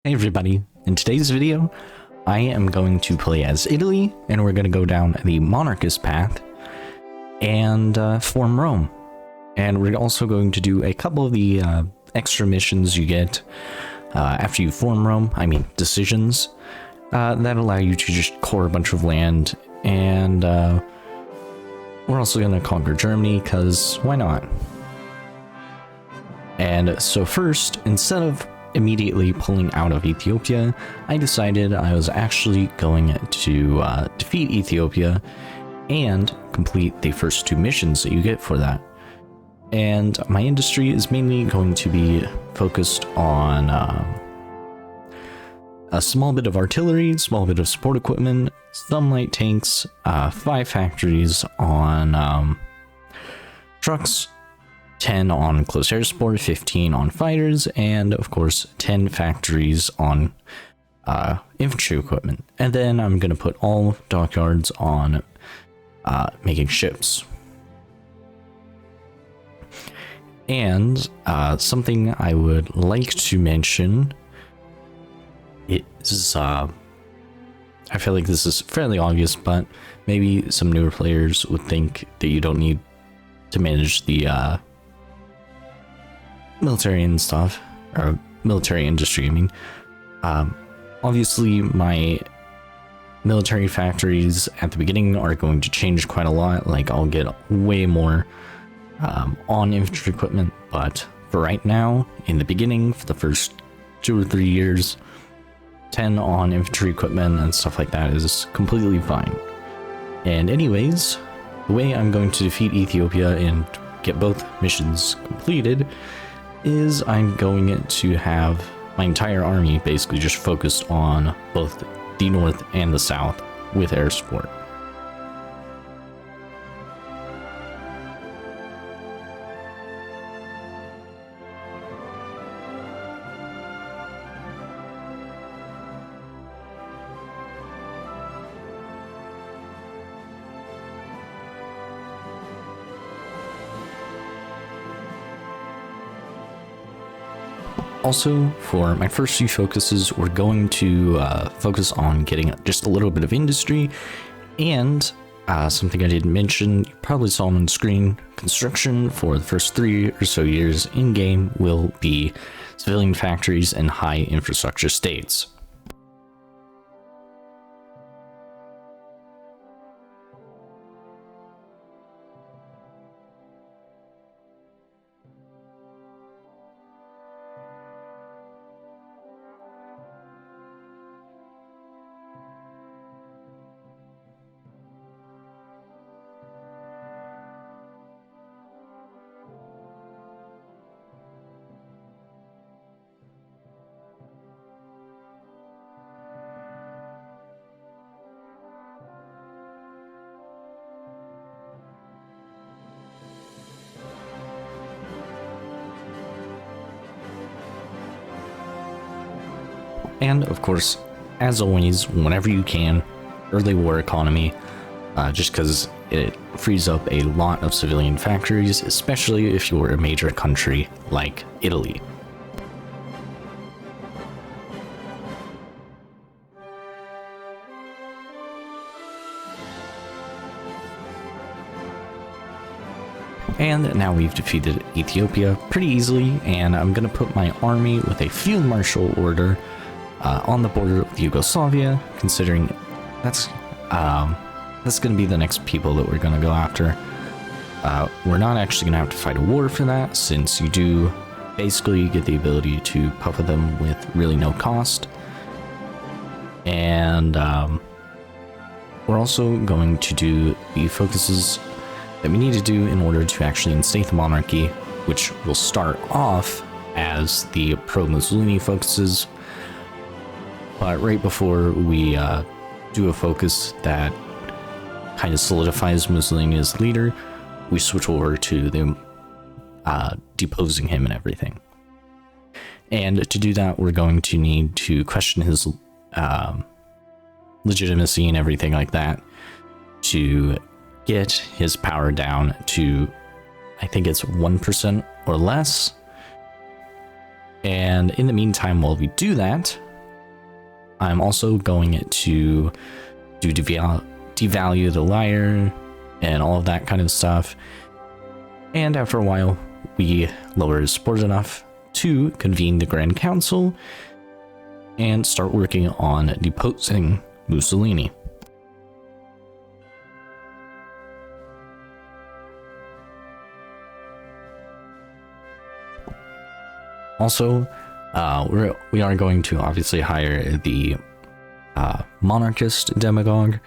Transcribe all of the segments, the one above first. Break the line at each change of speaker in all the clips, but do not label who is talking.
Hey everybody, in today's video, I am going to play as Italy, and we're going to go down the monarchist path and form Rome. And we're also going to do a couple of the extra missions you get after you form Rome, decisions, that allow you to just core a bunch of land, and we're also going to conquer Germany, because why not? And so first, instead of immediately pulling out of Ethiopia, I decided I was actually going to defeat Ethiopia and complete the first two missions that you get for that. And my industry is mainly going to be focused on a small bit of artillery, small bit of support equipment, some light tanks, 5 factories on trucks, 10 on close air support, 15 on fighters, and of course 10 factories on infantry equipment. And then I'm going to put all dockyards on making ships. And something I would like to mention is, I feel like this is fairly obvious, but maybe some newer players would think that you don't need to manage the military and stuff, or military industry, obviously my military factories at the beginning are going to change quite a lot. Like, I'll get way more on infantry equipment, but for right now, in the beginning, for the first 2 or 3 years, 10 on infantry equipment and stuff like that is completely fine. And anyways, the way I'm going to defeat Ethiopia and get both missions completed is I'm going to have my entire army basically just focused on both the north and the south with air support. Also, for my first few focuses, we're going to focus on getting just a little bit of industry, and something I didn't mention, you probably saw on the screen, construction for the first 3 or so years in-game will be civilian factories and high infrastructure states. And of course, as always, whenever you can, early war economy, just because it frees up a lot of civilian factories, especially if you're a major country like Italy. And now we've defeated Ethiopia pretty easily, and I'm going to put my army with a field marshal order on the border with Yugoslavia, considering that's going to be the next people that we're going to go after. We're not actually going to have to fight a war for that, since you do basically get the ability to puppet them with really no cost. And we're also going to do the focuses that we need to do in order to actually instate the monarchy, which will start off as the pro-Mussolini focuses. But right before we do a focus that kind of solidifies Mussolini as leader, we switch over to the deposing him and everything. And to do that, we're going to need to question his legitimacy and everything like that to get his power down to, I think it's 1% or less. And in the meantime, while we do that, I'm also going to devalue the lyre and all of that kind of stuff. And after a while, we lower his support enough to convene the Grand Council and start working on deposing Mussolini. Also, we are going to obviously hire the monarchist demagogue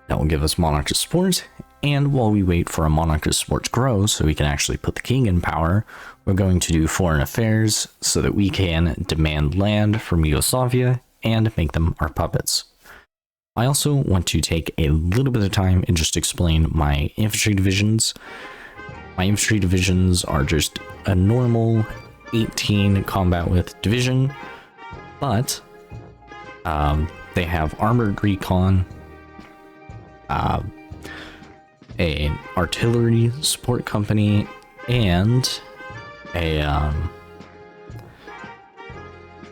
that will give us monarchist support. And while we wait for a monarchist support to grow so we can actually put the king in power, we're going to do foreign affairs so that we can demand land from Yugoslavia and make them our puppets. I also want to take a little bit of time and just explain my infantry divisions. My infantry divisions are just a normal 18 combat with division, but they have armored recon, an artillery support company, and a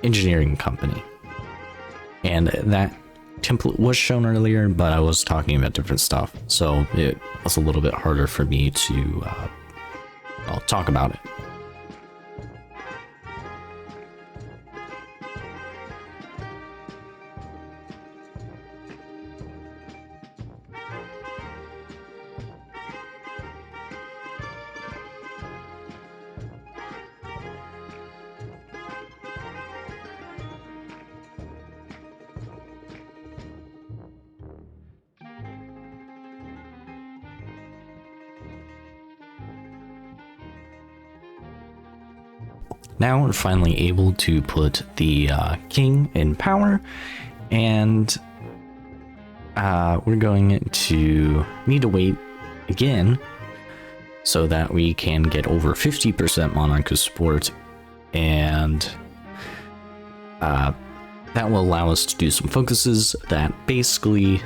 engineering company. And that template was shown earlier, but I was talking about different stuff, so it was a little bit harder for me to talk about it. Now we're finally able to put the king in power, and we're going to need to wait again so that we can get over 50% monarchist support, and that will allow us to do some focuses that basically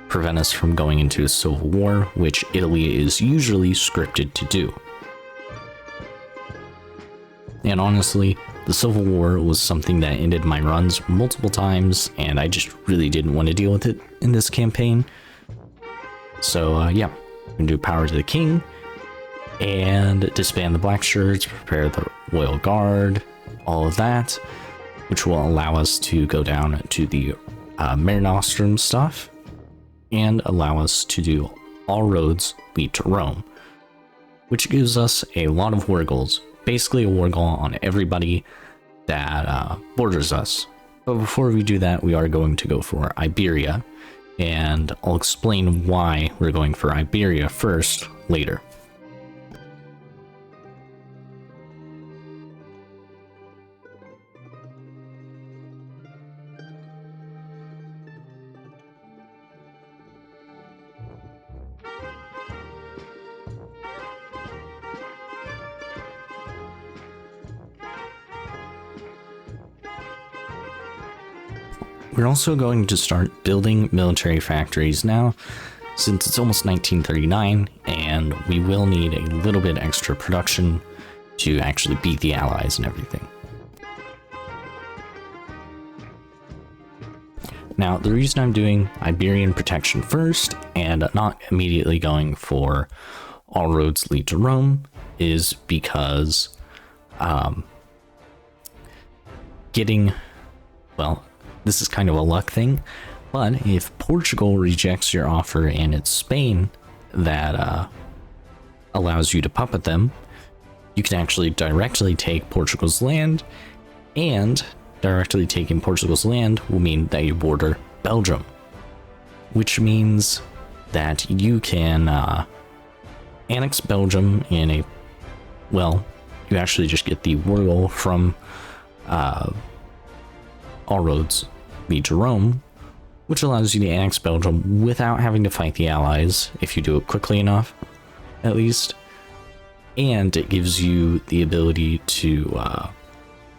prevent us from going into a civil war, which Italy is usually scripted to do. And honestly, the Civil War was something that ended my runs multiple times, and I just really didn't want to deal with it in this campaign. So yeah, we're going to do Power to the King, and disband the Black Shirts, prepare the Royal Guard, all of that, which will allow us to go down to the Mare Nostrum stuff, and allow us to do All Roads Lead to Rome, which gives us a lot of war goals. Basically a war goal on everybody that borders us. But before we do that, we are going to go for Iberia, and I'll explain why we're going for Iberia first later. We're also going to start building military factories now, since it's almost 1939, and we will need a little bit extra production to actually beat the Allies and everything. Now, the reason I'm doing Iberian protection first, and not immediately going for All Roads Lead to Rome, is because this is kind of a luck thing, but if Portugal rejects your offer and it's Spain that allows you to puppet them, you can actually directly take Portugal's land, and directly taking Portugal's land will mean that you border Belgium, which means that you can annex Belgium in a, you actually just get the war goal from All Roads Lead to Rome, which allows you to annex Belgium without having to fight the Allies, if you do it quickly enough, at least. And it gives you the ability to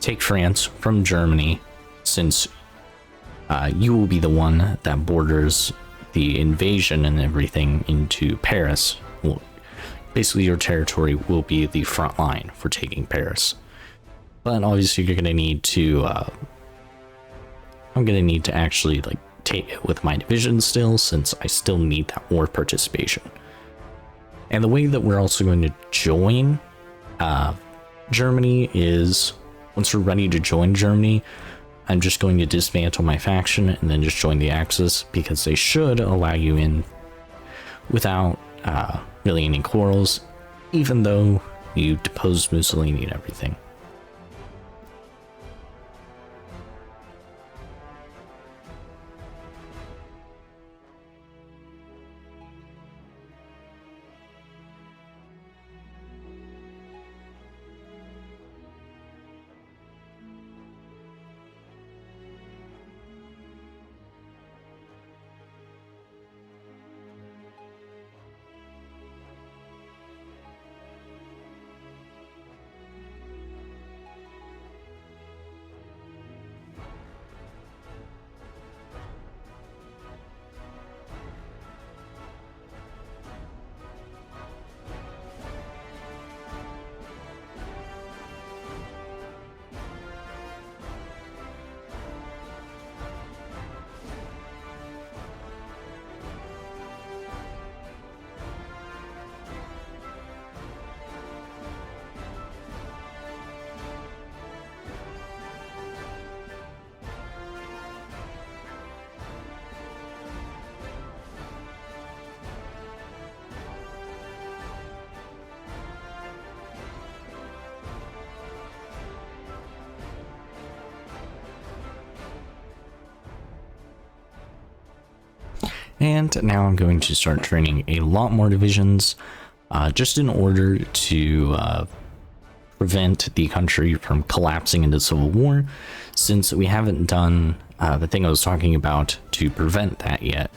take France from Germany, since you will be the one that borders the invasion and everything into Paris. Well, basically, your territory will be the front line for taking Paris. But obviously, you're going to need to I'm gonna need to actually like take it with my division still, since I still need that war participation. And the way that we're also going to join Germany is, once we're ready to join Germany, I'm just going to dismantle my faction and then just join the Axis, because they should allow you in without really any quarrels, even though you deposed Mussolini and everything. And now I'm going to start training a lot more divisions, just in order to prevent the country from collapsing into civil war, since we haven't done the thing I was talking about to prevent that yet.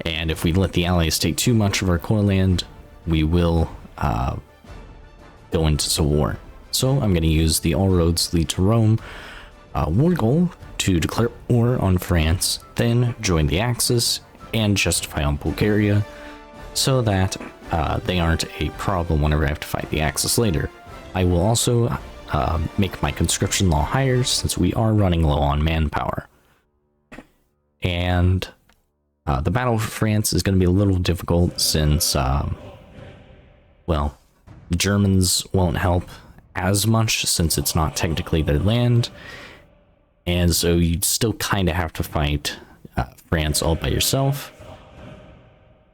And if we let the Allies take too much of our core land, we will go into civil war. So I'm going to use the All Roads Lead to Rome war goal to declare war on France, then join the Axis and justify on Bulgaria, so that they aren't a problem whenever I have to fight the Axis later. I will also make my conscription law higher, since we are running low on manpower. And the battle for France is going to be a little difficult, since, well, the Germans won't help as much, since it's not technically their land, and so you'd still kind of have to fight France all by yourself.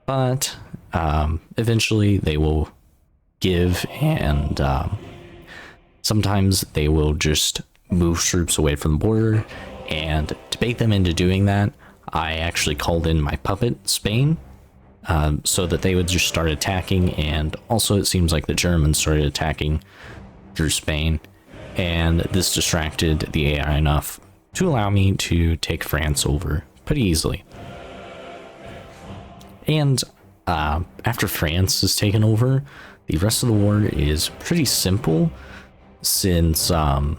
But eventually they will give, and sometimes they will just move troops away from the border. And to bait them into doing that, I actually called in my puppet, Spain, so that they would just start attacking. And also it seems like the Germans started attacking through Spain, and this distracted the AI enough to allow me to take France over pretty easily. And after France is taken over, the rest of the war is pretty simple, since, well,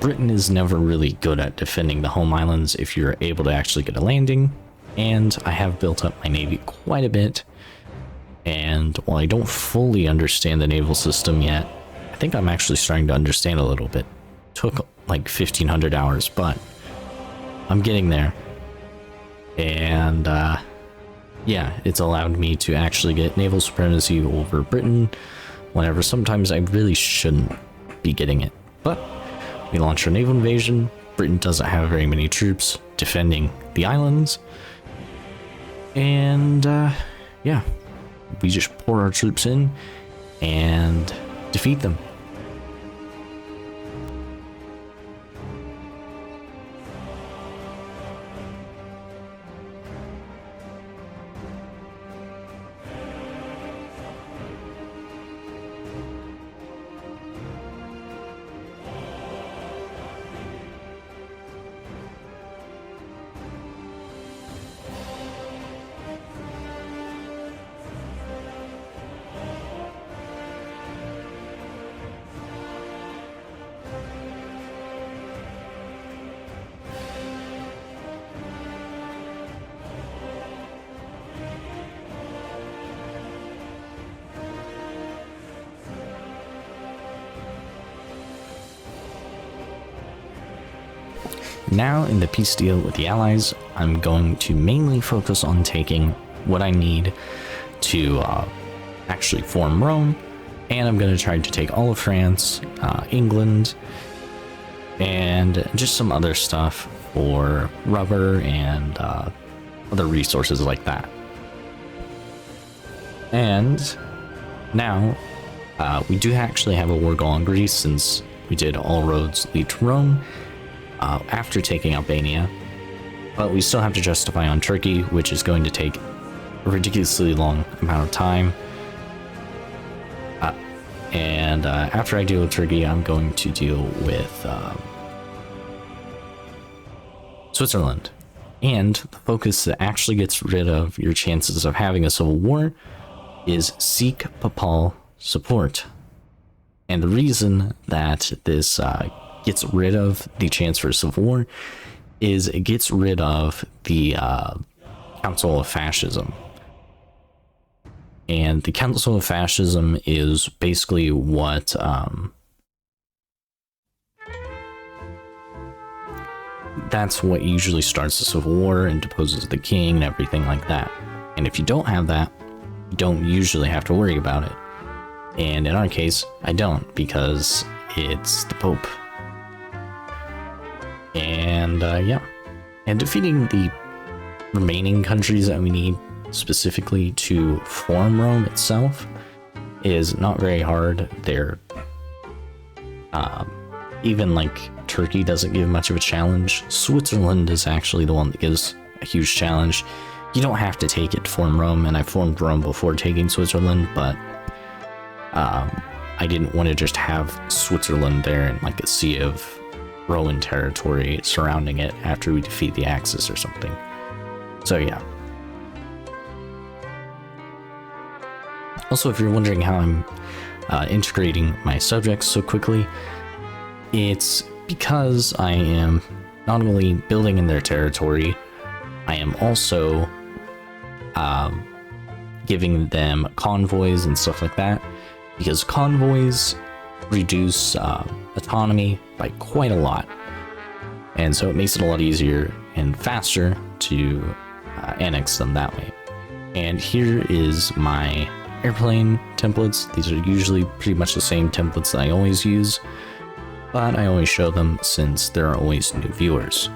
Britain is never really good at defending the home islands if you're able to actually get a landing, and I have built up my navy quite a bit. And while I don't fully understand the naval system yet, I think I'm actually starting to understand a little bit. Took like 1,500 hours, but I'm getting there. And yeah, it's allowed me to actually get naval supremacy over Britain, whenever sometimes I really shouldn't be getting it. But we launch our naval invasion. Britain doesn't have very many troops defending the islands. And yeah, we just pour our troops in and defeat them. now in the peace deal with the Allies, I'm going to mainly focus on taking what I need to actually form Rome, and I'm going to try to take all of France, England, and just some other stuff for rubber and other resources like that. And now we do actually have a war goal on Greece, since we did all roads lead to Rome after taking Albania, but we still have to justify on Turkey, which is going to take a ridiculously long amount of time. And after I deal with Turkey, I'm going to deal with Switzerland. And the focus that actually gets rid of your chances of having a civil war is seek papal support. And the reason that this gets rid of the chance for a civil war is it gets rid of the Council of Fascism. And the Council of Fascism is basically what that's what usually starts a civil war and deposes the king and everything like that. And if you don't have that, you don't usually have to worry about it. And in our case, I don't, because it's the Pope. And yeah, and defeating the remaining countries that we need specifically to form Rome itself is not very hard. They're even like Turkey doesn't give much of a challenge. Switzerland is actually the one that gives a huge challenge. You don't have to take it to form Rome, and I formed Rome before taking Switzerland, but I didn't want to just have Switzerland there and like a sea of Roman territory surrounding it after we defeat the Axis or something. So yeah. Also, if you're wondering how I'm integrating my subjects so quickly, it's because I am not only building in their territory, I am also giving them convoys and stuff like that, because convoys reduce autonomy by quite a lot, and so it makes it a lot easier and faster to annex them that way. And here is my airplane templates. These are usually pretty much the same templates that I always use, but I always show them since there are always new viewers.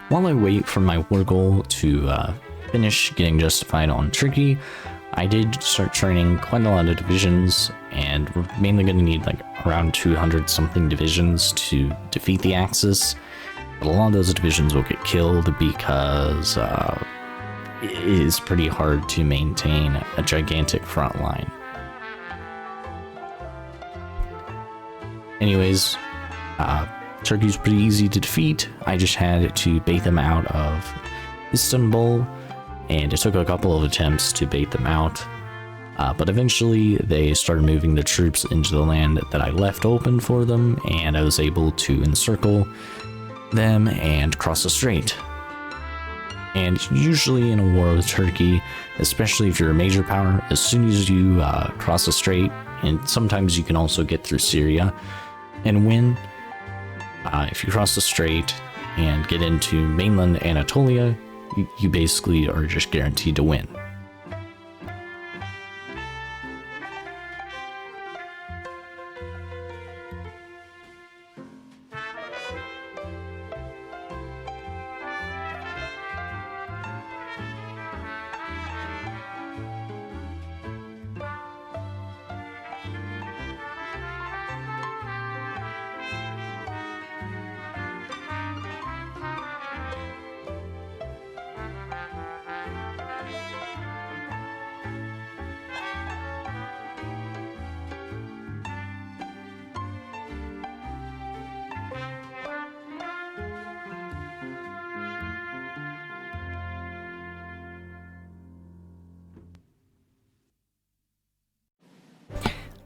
While I wait for my war goal to finish getting justified on Turkey, I did start training quite a lot of divisions, and we're mainly going to need like around 200 something divisions to defeat the Axis. But a lot of those divisions will get killed because it is pretty hard to maintain a gigantic front line. Anyways, Turkey's pretty easy to defeat. I just had to bait them out of Istanbul, and it took a couple of attempts to bait them out. But eventually they started moving the troops into the land that I left open for them, and I was able to encircle them and cross the strait. And usually in a war with Turkey, especially if you're a major power, as soon as you cross the strait, and sometimes you can also get through Syria and win, if you cross the strait and get into mainland Anatolia, you basically are just guaranteed to win.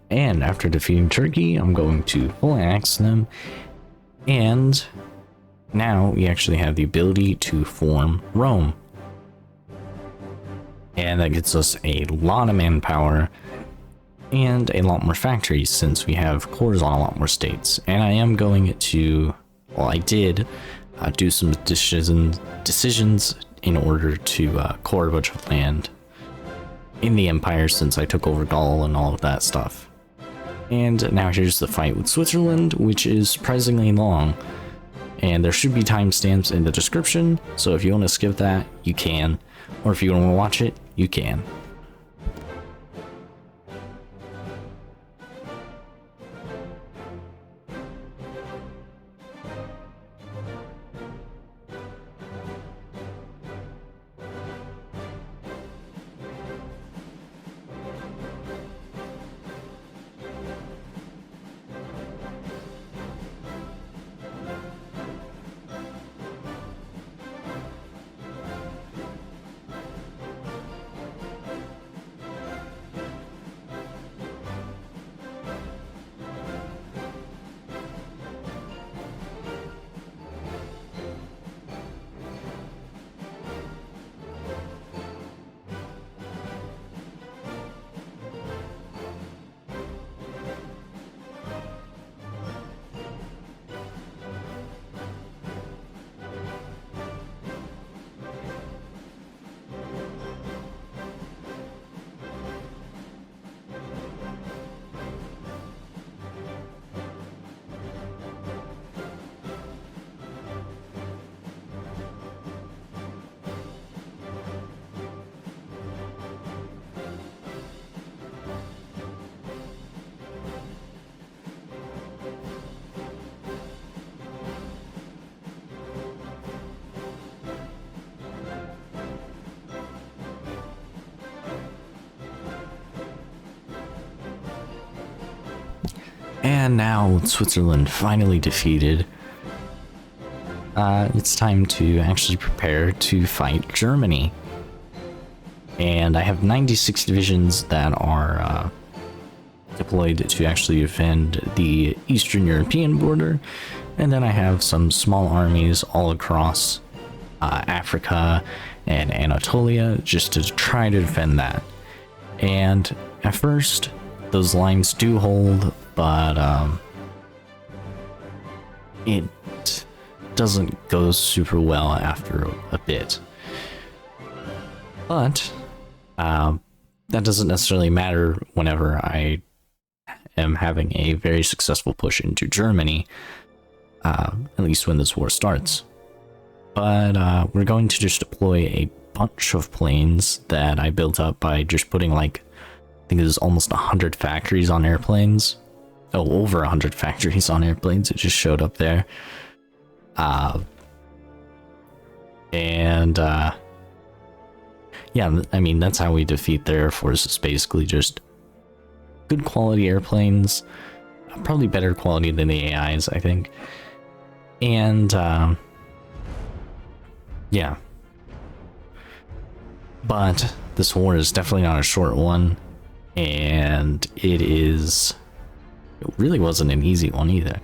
And after defeating Turkey, I'm going to fully annex them. And now we actually have the ability to form Rome. And that gets us a lot of manpower and a lot more factories since we have cores on a lot more states. And I am going to, well, I did do some decisions in order to core a bunch of land in the Empire since I took over Gaul and all of that stuff. And now here's the fight with Switzerland, which is surprisingly long. And there should be timestamps in the description, so if you want to skip that, you can. Or if you don't want to watch it, you can. And now with Switzerland finally defeated, it's time to actually prepare to fight Germany. And I have 96 divisions that are deployed to actually defend the Eastern European border. And then I have some small armies all across Africa and Anatolia just to try to defend that. And at first, those lines do hold, but it doesn't go super well after a bit. But that doesn't necessarily matter whenever I am having a very successful push into Germany, at least when this war starts. But we're going to just deploy a bunch of planes that I built up by just putting, like, I think there's almost 100 factories on airplanes. Oh, over 100 factories on airplanes. It just showed up there. Yeah, I mean, that's how we defeat their air force. It's basically just good quality airplanes. Probably better quality than the AIs, I think. And, yeah. But this war is definitely not a short one. And it really wasn't an easy one either.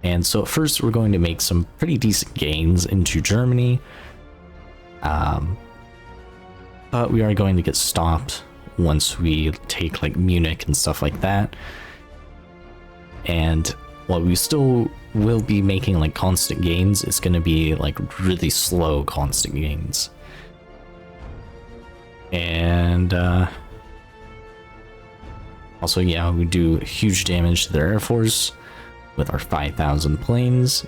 And so at first we're going to make some pretty decent gains into Germany. But we are going to get stopped once we take, like, Munich and stuff like that. And while we still will be making, like, constant gains, it's going to be, like, really slow constant gains. And also, yeah, we do huge damage to their air force with our 5,000 planes.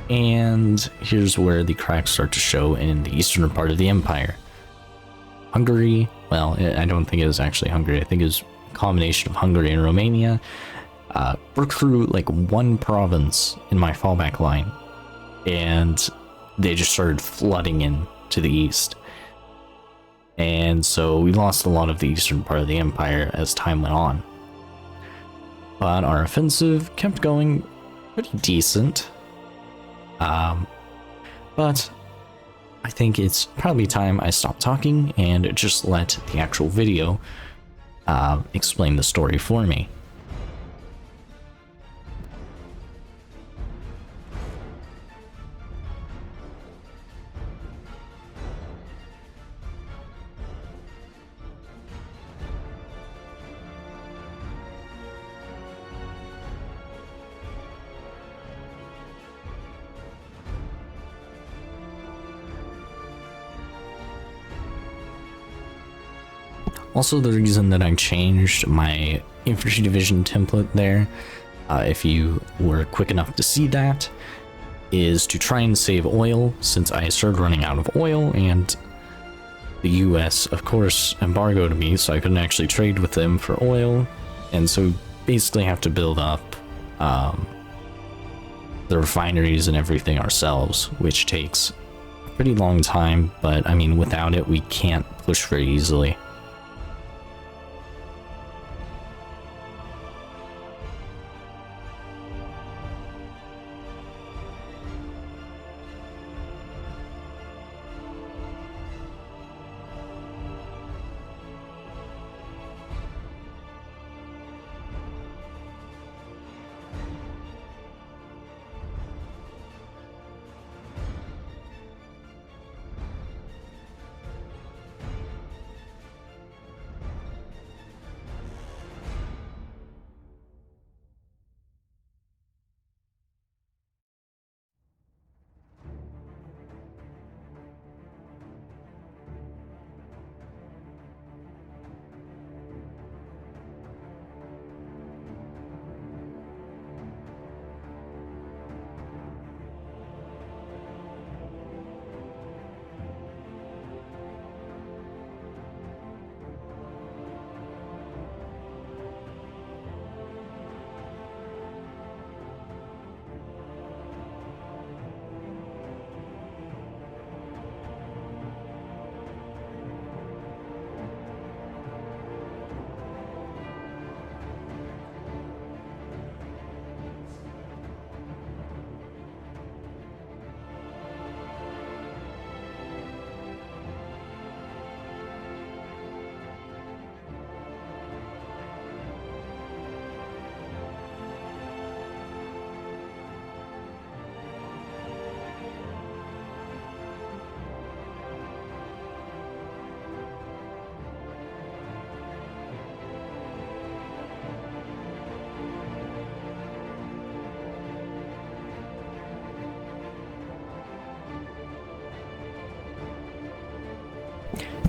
And here's where the cracks start to show in the eastern part of the empire. Hungary, well, I don't think it was actually Hungary. I think it was a combination of Hungary and Romania. Broke through, like, one province in my fallback line, and they just started flooding in to the east. And so we lost a lot of the eastern part of the empire as time went on. But our offensive kept going pretty decent. But I think it's probably time I stop talking and just let the actual video explain the story for me. Also, the reason that I changed my infantry division template there, if you were quick enough to see that, is to try and save oil, since I started running out of oil, and the US, of course, embargoed me, so I couldn't actually trade with them for oil, and so basically have to build up the refineries and everything ourselves, which takes a pretty long time, but I mean, without it, we can't push very easily.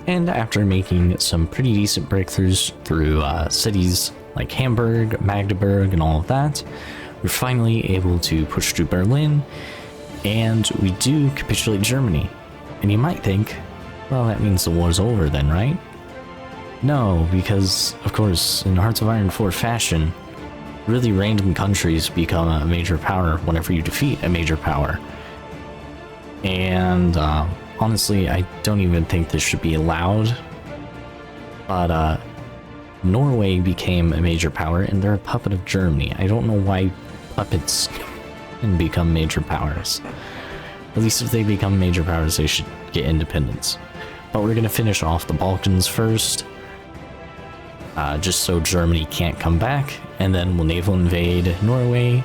And after making some pretty decent breakthroughs through cities like Hamburg, Magdeburg, and all of that, we're finally able to push through Berlin, and we do capitulate Germany. And you might think, well, that means the war's over then, right? No, because, of course, in Hearts of Iron 4 fashion, really random countries become a major power whenever you defeat a major power. And, honestly, I don't even think this should be allowed, but Norway became a major power, and they're a puppet of Germany. I don't know why puppets can become major powers. At least if they become major powers, they should get independence. But we're going to finish off the Balkans first, just so Germany can't come back, and then we'll naval invade Norway.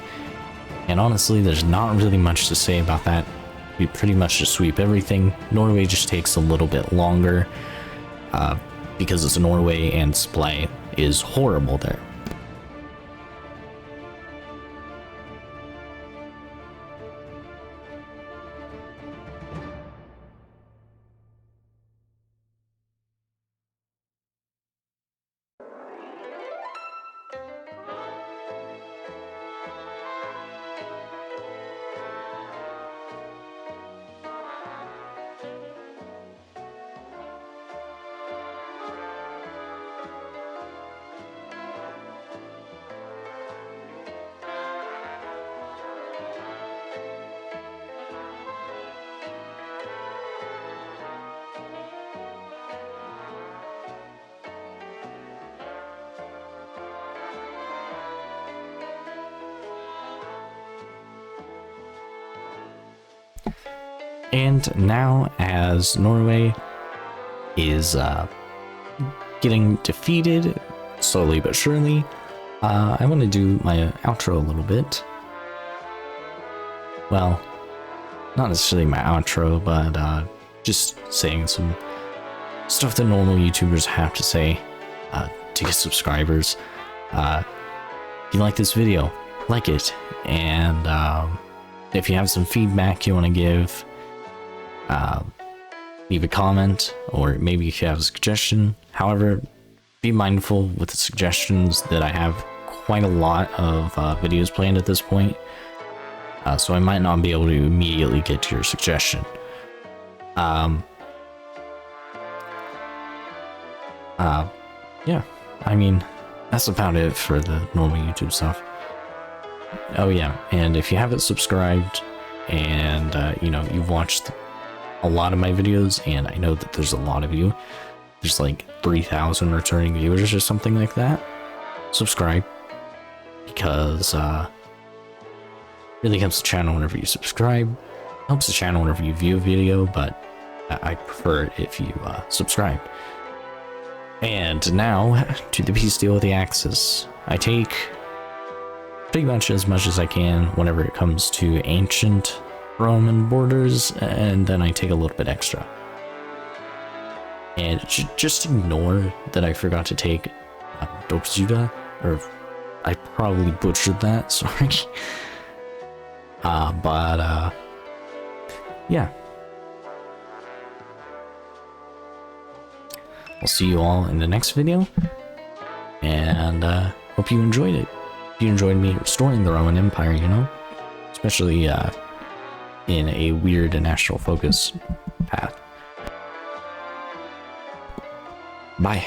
And honestly, there's not really much to say about that. We pretty much just sweep everything. Norway just takes a little bit longer because it's Norway, and supply is horrible there. And now, as Norway is getting defeated, slowly but surely, I want to do my outro a little bit. Well, not necessarily my outro, but just saying some stuff that normal YouTubers have to say to get subscribers. If you like this video, like it, and if you have some feedback you want to give, leave a comment, or maybe if you have a suggestion. However, be mindful with the suggestions that I have quite a lot of videos planned at this point, so I might not be able to immediately get to your suggestion. Yeah, I mean, that's about it for the normal YouTube stuff. Oh yeah, and if you haven't subscribed and you know, you've watched a lot of my videos, and I know that there's a lot of you, there's like 3,000 returning viewers or something like that, subscribe, because really helps the channel whenever you subscribe, helps the channel whenever you view a video, but I prefer it if you subscribe. And now to the peace deal with the Axis. I take pretty much as I can whenever it comes to ancient Roman borders, and then I take a little bit extra. And just ignore that I forgot to take Dopsuda, or I probably butchered that, sorry. Yeah. I'll see you all in the next video, and hope you enjoyed it. If you enjoyed me restoring the Roman Empire, you know, especially in a weird national focus path. Bye.